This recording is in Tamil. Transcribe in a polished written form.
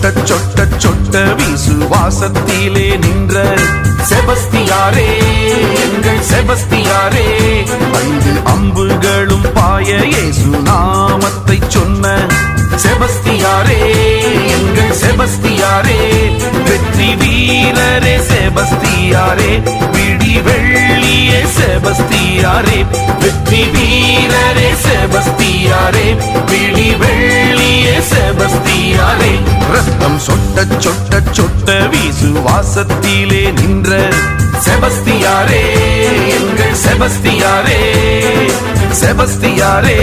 சொட்ட சொட்ட சொட்ட விசுவாசத்திலே நின்ற செபஸ்தியாரே, எங்கள் செபஸ்தியாரே. 5 அம்புகளும் பாய இயேசு நாமத்தை சொன்ன செபஸ்தியாரே, எங்கள் செபஸ்தியாரே. வெற்றி வீரரே செபஸ்தியாரே, விடி வெள்ளியே செபஸ்தியாரே. வெற்றி வீரரே செபஸ்தியாரே, விடி வெள்ளியே செபஸ்தியாரே. ரத்தம் சொட்ட சொட்ட சொட்ட விசுவாசத்திலே நின்ற செபஸ்தியாரே, எங்கள் செபஸ்தியாரே, செபஸ்தியாரே.